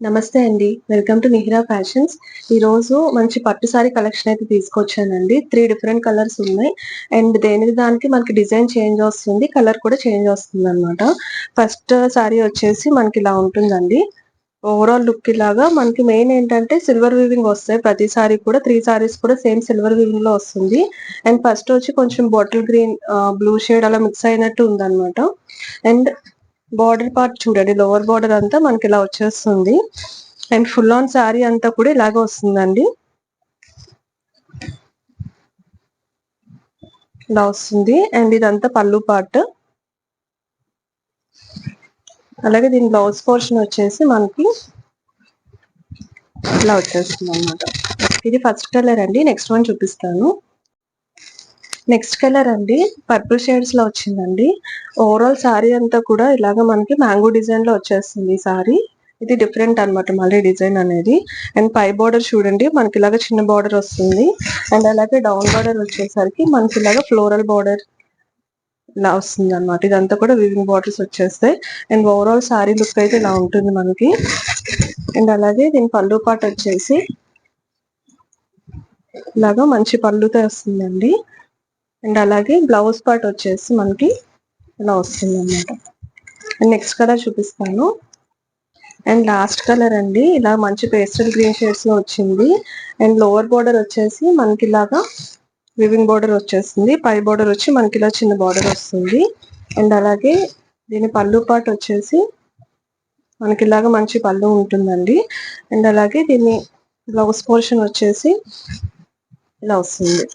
నమస్తే అండి. Welcome to Nihira fashions. ఈరోజు మంచి పట్టు సారీ కలెక్షన్ అయితే తీసుకొచ్చానండి. 3 డిఫరెంట్ కలర్స్ ఉన్నాయి. అండ్ దేనికి దానికి మనకి డిజైన్ చేంజ్ వస్తుంది. కలర్ కూడా చేంజ్ వస్తుందన్నమాట. ఫస్ట్ సారీ వచ్చేసి మనకి ఇలా ఉంటుందండి. ఓవరాల్ లుక్ ఇలాగా మనకి మెయిన్ ఏంటంటే సిల్వర్ వీవింగ్ వస్తాయి. ప్రతి సారీ కూడా 3 సారీస్ కూడా సేమ్ సిల్వర్ వీవింగ్ లో వస్తుంది. అండ్ ఫస్ట్ వచ్చి కొంచెం బాటిల్ గ్రీన్, బ్లూ షేడ్ అలా మిక్స్ అయినట్టు ఉందన్నమాట. అండ్ బార్డర్ పార్ట్ చూడండి, లోవర్ బార్డర్ అంతా మనకి ఇలా వచ్చేస్తుంది. అండ్ ఫుల్ ఆన్ శారీ అంతా కూడా ఇలాగ వస్తుందండి. ఇలా వస్తుంది. అండ్ ఇదంతా పళ్ళు పార్ట్. అలాగే దీని బ్లౌజ్ పోర్షన్ వచ్చేసి మనకి ఇలా వచ్చేస్తుంది అన్నమాట. ఇది ఫస్ట్ కలర్ అండి. నెక్స్ట్ వన్ చూపిస్తాను. నెక్స్ట్ కలర్ అండి పర్పుల్ షేడ్స్ లో వచ్చిందండి. ఓవరాల్ సారీ అంతా కూడా ఇలాగ మనకి మ్యాంగో డిజైన్ లో వచ్చేస్తుంది ఈ సారీ. ఇది డిఫరెంట్ అన్నమాట మళ్ళీ డిజైన్ అనేది. అండ్ పై బార్డర్ చూడండి మనకి ఇలాగ చిన్న బార్డర్ వస్తుంది. అండ్ అలాగే డౌన్ బార్డర్ వచ్చేసరికి మనకి ఇలాగ ఫ్లోరల్ బార్డర్ ఇలా వస్తుంది అనమాట. ఇదంతా కూడా వివింగ్ బార్డర్స్ వచ్చేస్తాయి. అండ్ ఓవరాల్ సారీ లుక్ అయితే ఇలా ఉంటుంది మనకి. అండ్ అలాగే దీని పళ్ళు పాట వచ్చేసి ఇలాగా మంచి పళ్ళుతో వస్తుందండి. అండ్ అలాగే బ్లౌజ్ పార్ట్ వచ్చేసి మనకి ఇలా వస్తుంది అన్నమాట. అండ్ నెక్స్ట్ కలర్ చూపిస్తాను. అండ్ లాస్ట్ కలర్ అండి ఇలా మంచి పేస్టల్ గ్రీన్ షేడ్స్ లో వచ్చింది. అండ్ లోవర్ బార్డర్ వచ్చేసి మనకి ఇలాగా వివింగ్ బార్డర్ వచ్చేస్తుంది. పై బార్డర్ వచ్చి మనకి ఇలా చిన్న బార్డర్ వస్తుంది. అండ్ అలాగే దీని పళ్ళు పార్ట్ వచ్చేసి మనకి ఇలాగా మంచి పళ్ళు ఉంటుందండి. అండ్ అలాగే దీని బ్లౌజ్ పోర్షన్ వచ్చేసి ఇలా వస్తుంది.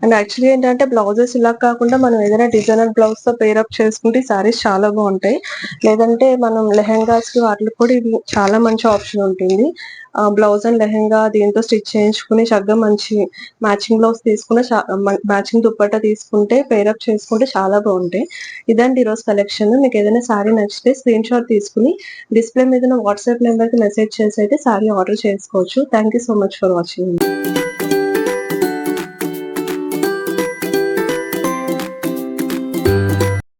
అండ్ యాక్చువల్లీ ఏంటంటే బ్లౌజెస్ ఇలా కాకుండా మనం ఏదైనా డిజైనర్ బ్లౌజ్ తో పేరప్ చేసుకుంటే సారీస్ చాలా బాగుంటాయి. లేదంటే మనం లెహెంగాస్ కి వాటికి కూడా ఇది చాలా మంచి ఆప్షన్ ఉంటుంది. బ్లౌజ్ అండ్ లెహెంగా దీంతో స్టిచ్ చేయించుకుని చక్కగా మంచి మ్యాచింగ్ బ్లౌజ్ తీసుకుని మ్యాచింగ్ దుప్పట్టా తీసుకుంటే పేరప్ చేసుకుంటే చాలా బాగుంటాయి. ఇదండి ఈరోజు కలెక్షన్. మీకు ఏదైనా సారీ నచ్చితే స్క్రీన్ షాట్ తీసుకుని డిస్ప్లే మీద వాట్సాప్ నెంబర్ కి మెసేజ్ చేసి అయితే సారీ ఆర్డర్ చేసుకోవచ్చు. Thank you so much for watching.